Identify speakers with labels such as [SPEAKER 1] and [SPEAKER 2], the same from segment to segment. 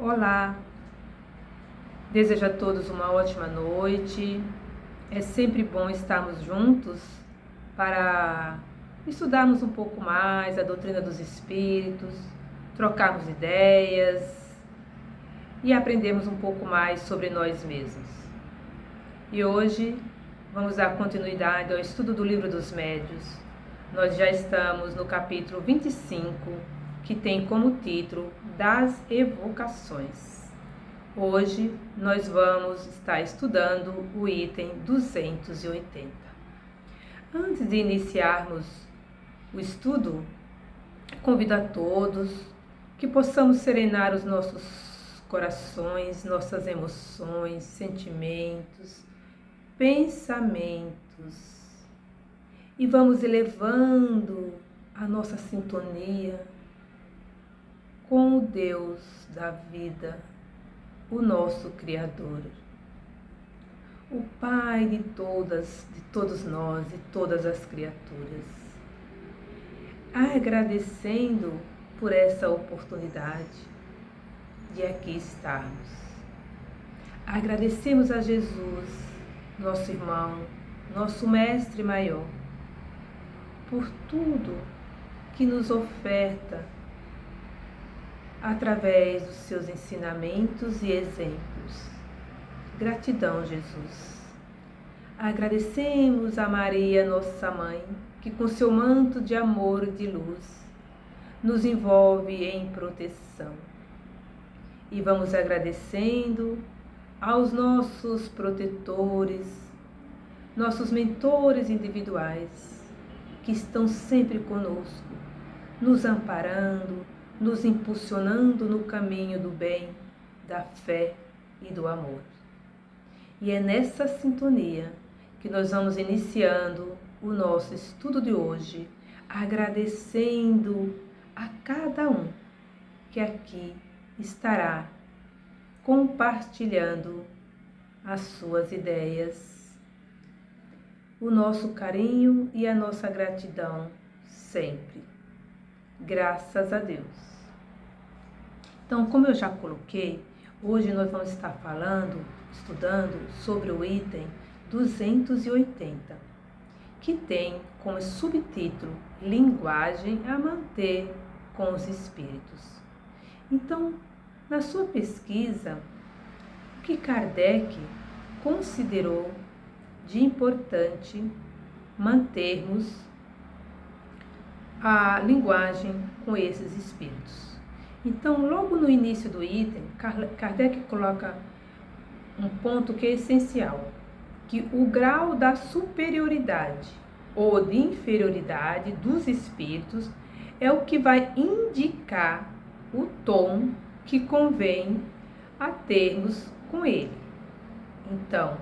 [SPEAKER 1] Olá, desejo a todos uma ótima noite. É sempre bom estarmos juntos para estudarmos um pouco mais a doutrina dos espíritos, trocarmos ideias e aprendermos um pouco mais sobre nós mesmos. E hoje vamos dar continuidade ao estudo do Livro dos Médiuns. Nós já estamos no capítulo 25, que tem como título Das Evocações. Hoje nós vamos estar estudando o item 280. Antes de iniciarmos o estudo, convido a todos que possamos serenar os nossos corações, nossas emoções, sentimentos, pensamentos e vamos elevando a nossa sintonia com o Deus da vida, o nosso Criador, o Pai de todos nós e todas as criaturas, agradecendo por essa oportunidade de aqui estarmos. Agradecemos a Jesus, nosso irmão, nosso Mestre Maior, por tudo que nos oferta através dos seus ensinamentos e exemplos. Gratidão, Jesus. Agradecemos a Maria, nossa Mãe, que com seu manto de amor e de luz nos envolve em proteção. E vamos agradecendo aos nossos protetores, nossos mentores individuais, que estão sempre conosco, nos amparando, nos impulsionando no caminho do bem, da fé e do amor. E é nessa sintonia que nós vamos iniciando o nosso estudo de hoje, agradecendo a cada um que aqui estará compartilhando as suas ideias, o nosso carinho e a nossa gratidão sempre. Graças a Deus. Então, como eu já coloquei, hoje nós vamos estar estudando sobre o item 280, que tem como subtítulo Linguagem a manter com os espíritos. Então, na sua pesquisa, o que Kardec considerou de importante mantermos a linguagem com esses espíritos. Então, logo no início do item, Kardec coloca um ponto que é essencial, que o grau da superioridade ou de inferioridade dos espíritos é o que vai indicar o tom que convém a termos com ele. Então,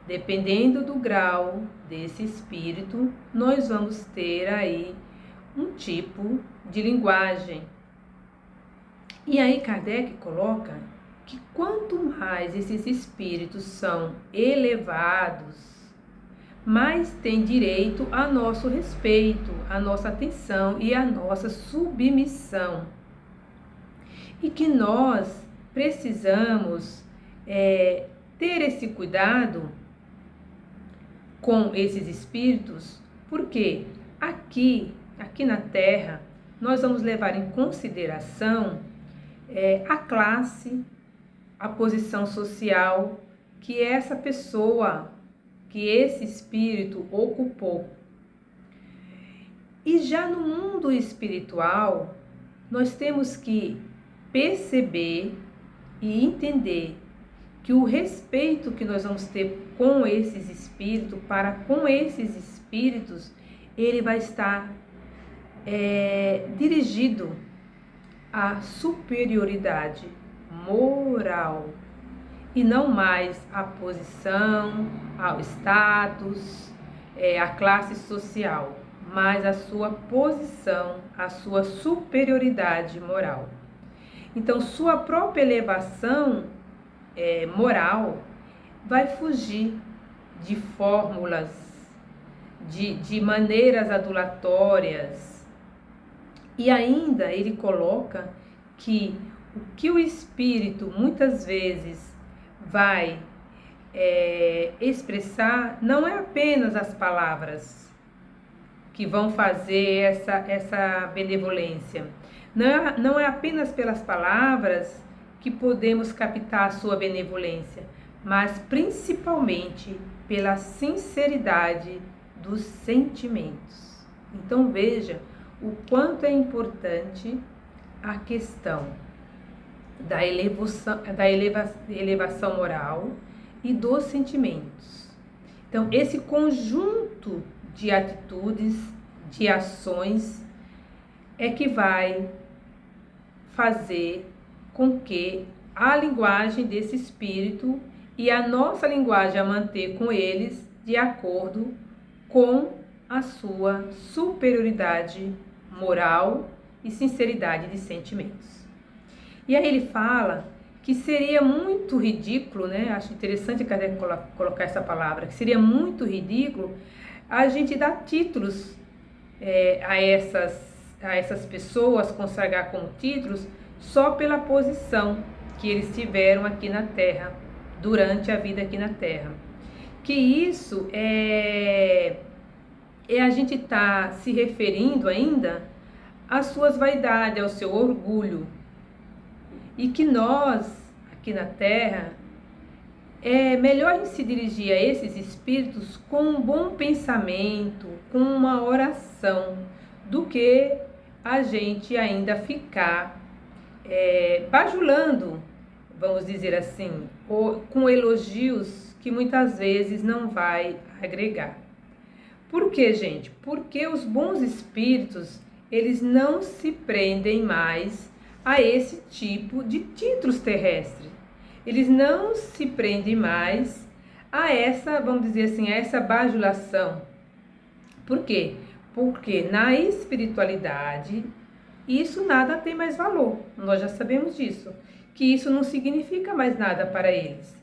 [SPEAKER 1] dependendo do grau desse espírito, nós vamos ter aí um tipo de linguagem. E aí Kardec coloca que quanto mais esses espíritos são elevados, mais tem direito a nosso respeito, a nossa atenção e a nossa submissão. E que nós precisamos ter esse cuidado com esses espíritos, porque aqui na Terra, nós vamos levar em consideração a classe, a posição social que essa pessoa, que esse espírito ocupou. E já no mundo espiritual, nós temos que perceber e entender que o respeito que nós vamos ter com esses espíritos, ele vai estar dirigido à superioridade moral e não mais à posição, ao status, à classe social, mas à sua posição, à sua superioridade moral. Então, sua própria elevação moral vai fugir de fórmulas, de maneiras adulatórias. E ainda ele coloca que o que o espírito muitas vezes vai expressar não é apenas as palavras que vão fazer essa benevolência. Não é apenas pelas palavras que podemos captar a sua benevolência, mas principalmente pela sinceridade dos sentimentos. Então veja o quanto é importante a questão da elevação moral e dos sentimentos. Então esse conjunto de atitudes, de ações, é que vai fazer com que a linguagem desse espírito e a nossa linguagem a manter com eles de acordo com a sua superioridade moral e sinceridade de sentimentos. E aí ele fala que seria muito ridículo, né? Acho interessante Kardec colocar essa palavra, que seria muito ridículo a gente dar títulos a essas pessoas, consagrar como títulos, só pela posição que eles tiveram aqui na Terra, durante a vida aqui na Terra. Que isso é a gente estar se referindo ainda às suas vaidades, ao seu orgulho. E que nós, aqui na Terra, é melhor a gente se dirigir a esses espíritos com um bom pensamento, com uma oração, do que a gente ainda ficar bajulando, vamos dizer assim, ou com elogios que muitas vezes não vai agregar. Por quê, gente? Porque os bons espíritos, eles não se prendem mais a esse tipo de títulos terrestres. Eles não se prendem mais a essa, vamos dizer assim, a essa bajulação. Por quê? Porque na espiritualidade, isso nada tem mais valor. Nós já sabemos disso. Que isso não significa mais nada para eles.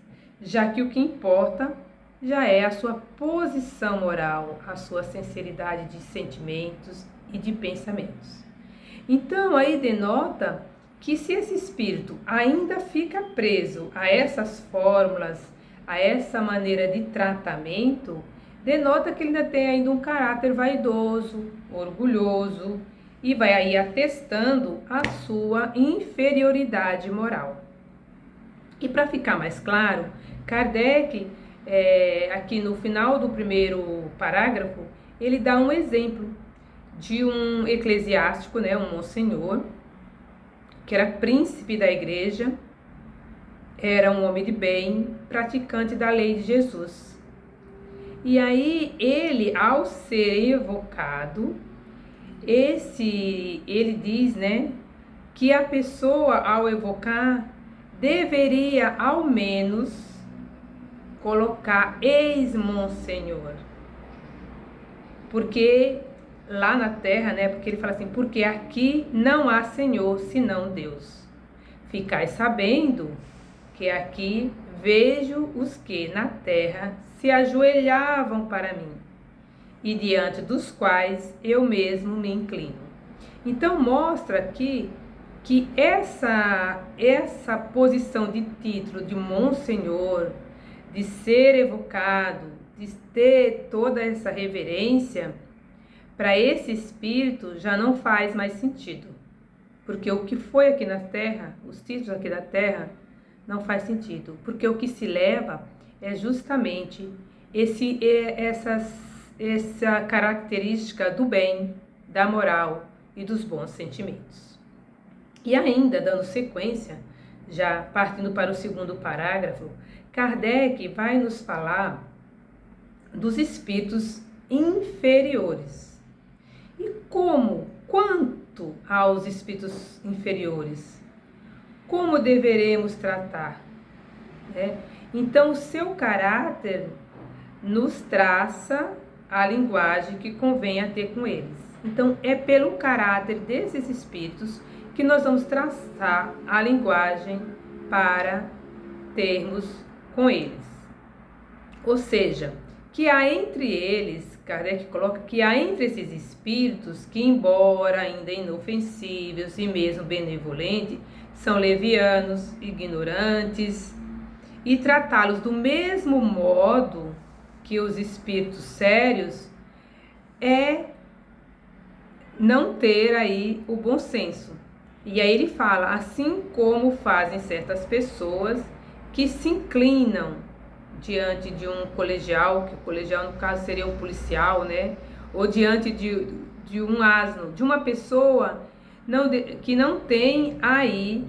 [SPEAKER 1] Já que o que importa já é a sua posição moral, a sua sinceridade de sentimentos e de pensamentos. Então, aí denota que se esse espírito ainda fica preso a essas fórmulas, a essa maneira de tratamento, denota que ele ainda tem ainda um caráter vaidoso, orgulhoso, e vai aí atestando a sua inferioridade moral. E para ficar mais claro, Kardec, aqui no final do primeiro parágrafo, ele dá um exemplo de um eclesiástico, né, um monsenhor, que era príncipe da igreja, era um homem de bem, praticante da lei de Jesus. E aí ele, ao ser evocado, ele diz, né, que a pessoa, ao evocar, deveria ao menos colocar ex-monsenhor. Porque lá na terra, né, porque ele fala assim, porque aqui não há Senhor senão Deus. Ficai sabendo que aqui vejo os que na terra se ajoelhavam para mim, e diante dos quais eu mesmo me inclino. Então mostra aqui que essa posição de título de monsenhor, de ser evocado, de ter toda essa reverência, para esse espírito já não faz mais sentido. Porque o que foi aqui na Terra, os títulos aqui da Terra, não faz sentido. Porque o que se leva é justamente essa característica do bem, da moral e dos bons sentimentos. E ainda, dando sequência, já partindo para o segundo parágrafo, Kardec vai nos falar dos espíritos inferiores. E quanto aos espíritos inferiores, como deveremos tratar? Então, o seu caráter nos traça a linguagem que convém a ter com eles. Então, é pelo caráter desses espíritos que nós vamos traçar a linguagem para termos com eles. Ou seja, que há entre eles, Kardec coloca que há entre esses espíritos que, embora ainda inofensivos e mesmo benevolentes, são levianos, ignorantes, e tratá-los do mesmo modo que os espíritos sérios é não ter aí o bom senso. E aí ele fala, assim como fazem certas pessoas que se inclinam diante de um colegial, que o colegial no caso seria um policial, né? Ou diante de um asno, de uma pessoa que não tem aí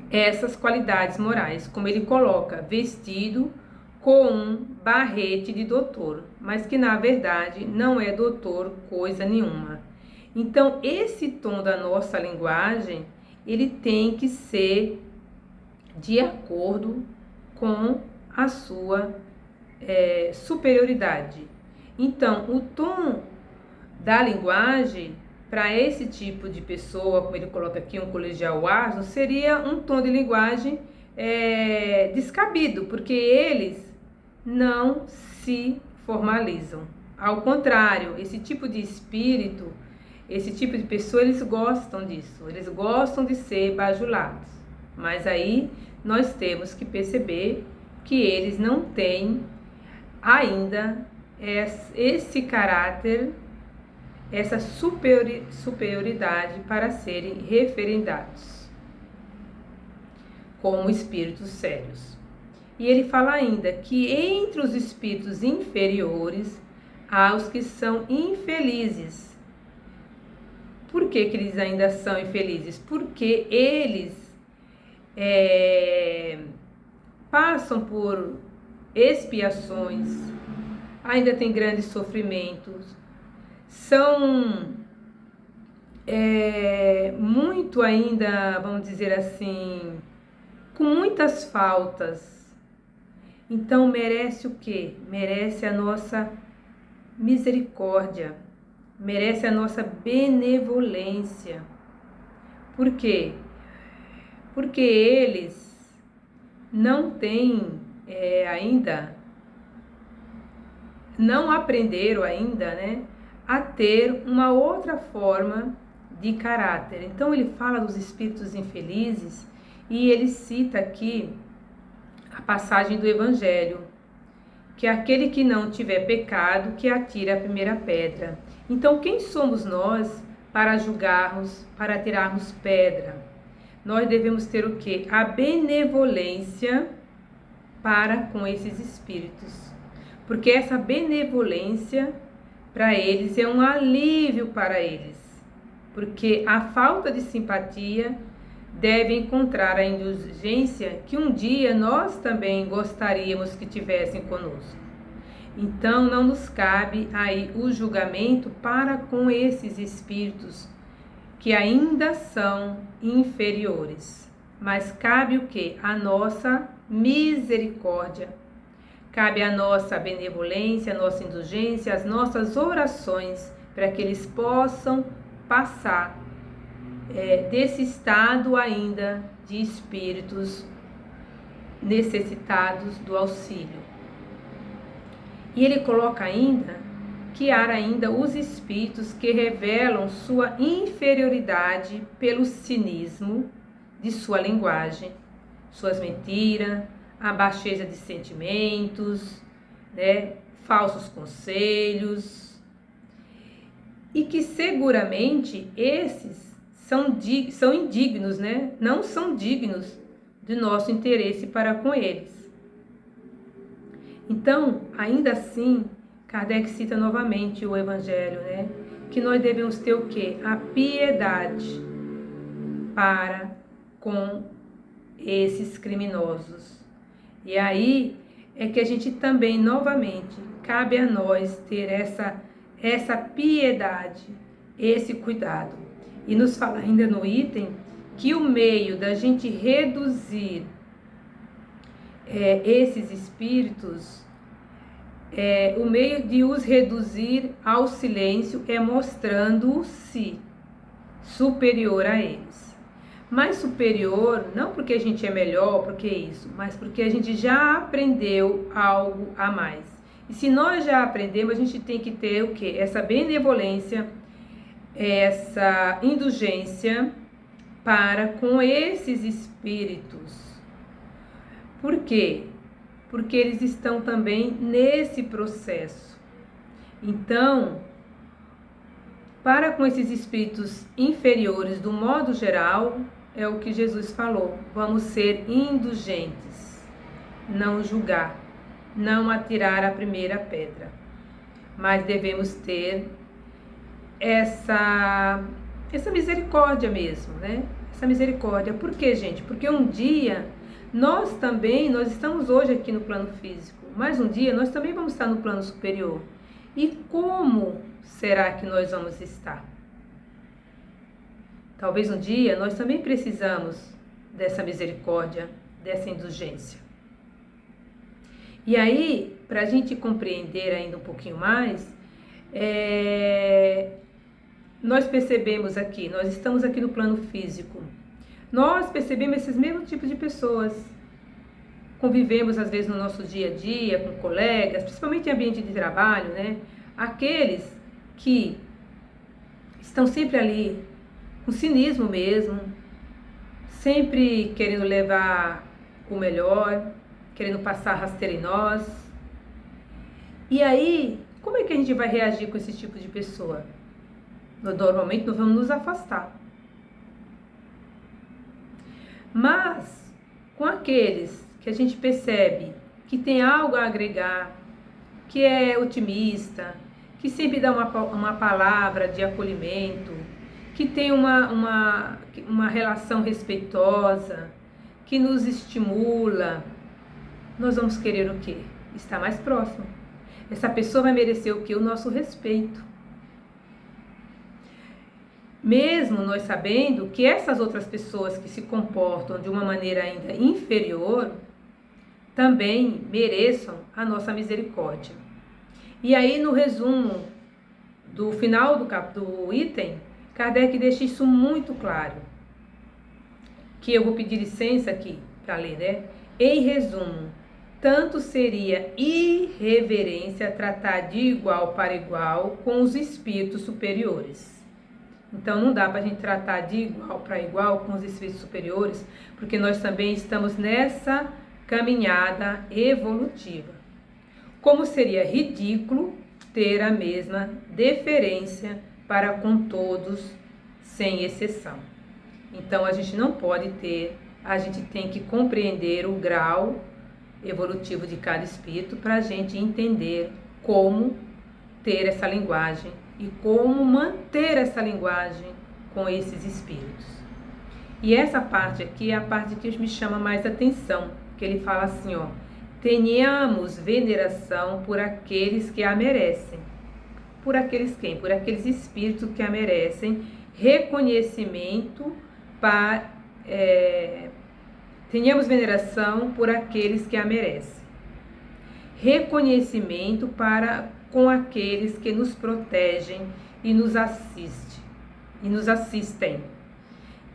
[SPEAKER 1] essas qualidades morais, como ele coloca, vestido com um barrete de doutor, mas que na verdade não é doutor coisa nenhuma. Então esse tom da nossa linguagem, ele tem que ser de acordo com a sua superioridade. Então o tom da linguagem para esse tipo de pessoa, como ele coloca aqui, um colegial asno, seria um tom de linguagem descabido, porque eles não se formalizam. Ao contrário, esse tipo de espírito, esse tipo de pessoa, eles gostam disso, eles gostam de ser bajulados. Mas aí nós temos que perceber que eles não têm ainda esse caráter, essa superioridade para serem referendados como espíritos sérios. E ele fala ainda que entre os espíritos inferiores há os que são infelizes. Por que eles ainda são infelizes? Porque eles passam por expiações, ainda têm grandes sofrimentos, são muito ainda, vamos dizer assim, com muitas faltas. Então merece o quê? Merece a nossa misericórdia, merece a nossa benevolência. Por quê? Porque eles não têm ainda, não aprenderam ainda, né, a ter uma outra forma de caráter. Então ele fala dos espíritos infelizes e ele cita aqui a passagem do Evangelho, que é aquele que não tiver pecado, que atire a primeira pedra. Então quem somos nós para julgarmos, para tirarmos pedra? Nós devemos ter o quê? A benevolência para com esses espíritos, porque essa benevolência para eles é um alívio para eles, porque a falta de simpatia deve encontrar a indulgência que um dia nós também gostaríamos que tivessem conosco. Então não nos cabe aí o julgamento para com esses espíritos que ainda são inferiores, mas cabe o quê? A nossa misericórdia, cabe a nossa benevolência, a nossa indulgência, as nossas orações para que eles possam passar desse estado ainda de espíritos necessitados do auxílio. E ele coloca ainda que há ainda os espíritos que revelam sua inferioridade pelo cinismo de sua linguagem, suas mentiras, a baixeza de sentimentos, né, falsos conselhos, e que seguramente esses são indignos, né? Não são dignos de nosso interesse para com eles. Então, ainda assim, Kardec cita novamente o Evangelho, né? Que nós devemos ter o quê? A piedade para com esses criminosos. E aí é que a gente também, novamente, cabe a nós ter essa piedade, esse cuidado. E nos fala ainda no item que o meio da gente reduzir esses espíritos, o meio de os reduzir ao silêncio é mostrando-se superior a eles. Mas superior, não porque a gente é melhor, porque isso, mas porque a gente já aprendeu algo a mais. E se nós já aprendemos, a gente tem que ter o quê? Essa benevolência, essa indulgência para com esses espíritos. Por quê? Porque eles estão também nesse processo. Então, para com esses espíritos inferiores, do modo geral, é o que Jesus falou: vamos ser indulgentes, não julgar, não atirar a primeira pedra, mas devemos ter essa misericórdia mesmo, né? Essa misericórdia. Por quê, gente? Porque um dia nós estamos hoje aqui no plano físico, mas um dia nós também vamos estar no plano superior. E como será que nós vamos estar? Talvez um dia nós também precisamos dessa misericórdia, dessa indulgência. E aí, para a gente compreender ainda um pouquinho mais, nós percebemos aqui, nós estamos aqui no plano físico, nós percebemos esses mesmos tipos de pessoas, convivemos às vezes no nosso dia a dia com colegas, principalmente em ambiente de trabalho, né? Aqueles que estão sempre ali com cinismo mesmo, sempre querendo levar o melhor, querendo passar rasteira em nós. E aí, como é que a gente vai reagir com esse tipo de pessoa? Normalmente nós vamos nos afastar. Mas com aqueles que a gente percebe que tem algo a agregar, que é otimista, que sempre dá uma palavra de acolhimento, que tem uma relação respeitosa, que nos estimula, nós vamos querer o quê? Estar mais próximo. Essa pessoa vai merecer o quê? O nosso respeito. Mesmo nós sabendo que essas outras pessoas que se comportam de uma maneira ainda inferior, também mereçam a nossa misericórdia. E aí, no resumo do final do item, Kardec deixa isso muito claro, que eu vou pedir licença aqui para ler, né? Em resumo, tanto seria irreverência tratar de igual para igual com os espíritos superiores. Então, não dá para a gente tratar de igual para igual com os espíritos superiores, porque nós também estamos nessa caminhada evolutiva. Como seria ridículo ter a mesma deferência para com todos, sem exceção. Então, a gente não pode ter, a gente tem que compreender o grau evolutivo de cada espírito para a gente entender como ter essa linguagem e como manter essa linguagem com esses espíritos. E essa parte aqui é a parte que me chama mais atenção, que ele fala assim, ó: tenhamos veneração por aqueles que a merecem. Por aqueles quem? Por aqueles espíritos que a merecem. Reconhecimento para... tenhamos veneração por aqueles que a merecem. Reconhecimento para com aqueles que nos protegem e nos assistem.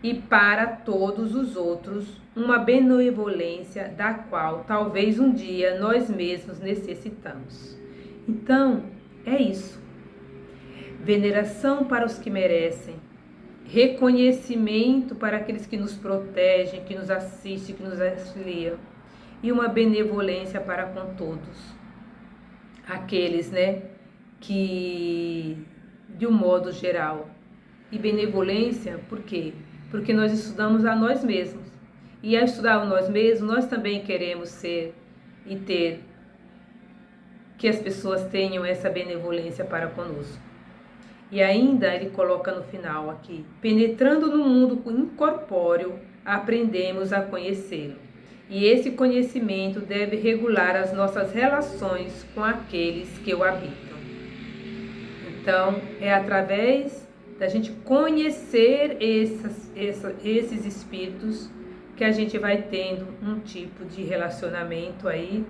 [SPEAKER 1] E para todos os outros, uma benevolência da qual talvez um dia nós mesmos necessitamos. Então, é isso. Veneração para os que merecem, reconhecimento para aqueles que nos protegem, que nos assistem, que nos auxiliam, e uma benevolência para com todos. Aqueles, né, que, de um modo geral, e benevolência, por quê? Porque nós estudamos a nós mesmos. E ao estudar a nós mesmos, nós também queremos ser e ter, que as pessoas tenham essa benevolência para conosco. E ainda ele coloca no final aqui: penetrando no mundo incorpóreo, aprendemos a conhecê-lo. E esse conhecimento deve regular as nossas relações com aqueles que o habitam. Então, é através da gente conhecer esses espíritos que a gente vai tendo um tipo de relacionamento aí,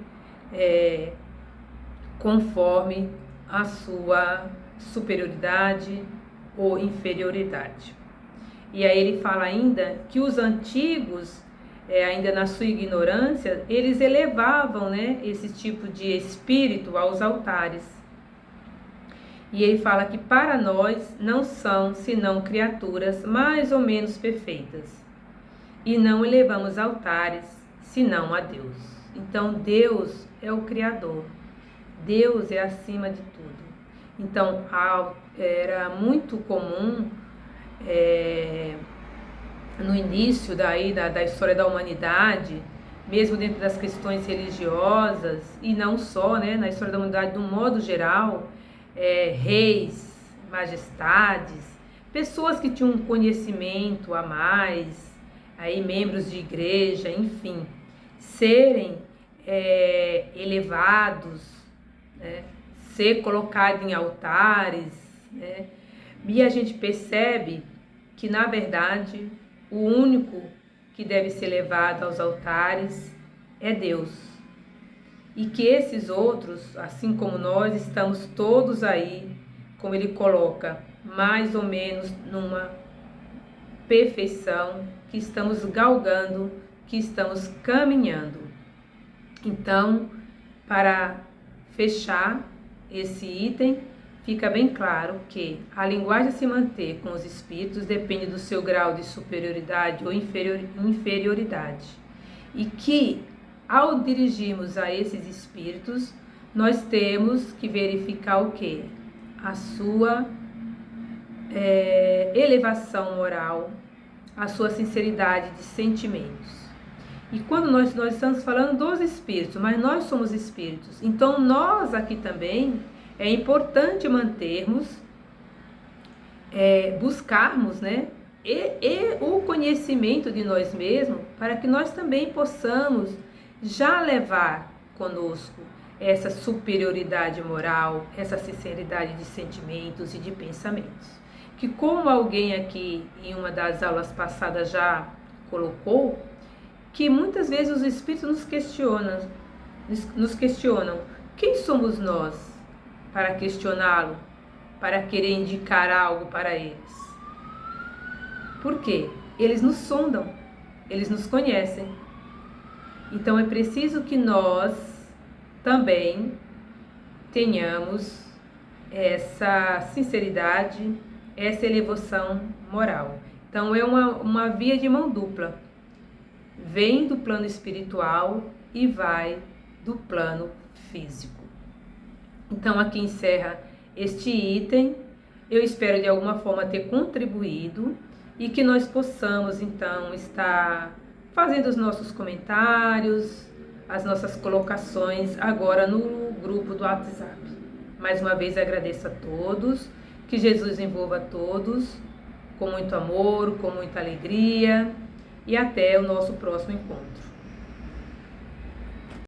[SPEAKER 1] conforme a sua superioridade ou inferioridade. E aí ele fala ainda que os antigos, ainda na sua ignorância, eles elevavam, né, esse tipo de espírito aos altares. E ele fala que para nós não são senão criaturas mais ou menos perfeitas. e não elevamos altares, senão a Deus. Então, Deus é o Criador. Deus é acima de tudo. Então, era muito comum, no início da história da humanidade, mesmo dentro das questões religiosas, e não só, né, na história da humanidade, de um modo geral, reis, majestades, pessoas que tinham um conhecimento a mais, aí membros de igreja, enfim, serem elevados, né, ser colocado em altares, né, e a gente percebe que, na verdade, o único que deve ser levado aos altares é Deus. E que esses outros, assim como nós, estamos todos aí, como ele coloca, mais ou menos numa perfeição, que estamos galgando, que estamos caminhando. Então, para fechar esse item, fica bem claro que a linguagem a se manter com os espíritos depende do seu grau de superioridade ou inferioridade. E que, ao dirigirmos a esses espíritos, nós temos que verificar o quê? A sua elevação moral, a sua sinceridade de sentimentos. E quando nós estamos falando dos espíritos, mas nós somos espíritos, então nós aqui também é importante mantermos, buscarmos, né, e o conhecimento de nós mesmos, para que nós também possamos já levar conosco essa superioridade moral, essa sinceridade de sentimentos e de pensamentos. Que, como alguém aqui em uma das aulas passadas já colocou, que muitas vezes os espíritos nos questionam quem somos nós para questioná-lo, para querer indicar algo para eles. Por quê? Eles nos sondam, eles nos conhecem. Então é preciso que nós também tenhamos essa sinceridade, essa elevação moral. Então é uma via de mão dupla. Vem do plano espiritual e vai do plano físico. Então aqui encerra este item. Eu espero de alguma forma ter contribuído e que nós possamos então estar fazendo os nossos comentários, as nossas colocações agora no grupo do WhatsApp. Mais uma vez agradeço a todos, que Jesus envolva a todos com muito amor, com muita alegria, e até o nosso próximo encontro.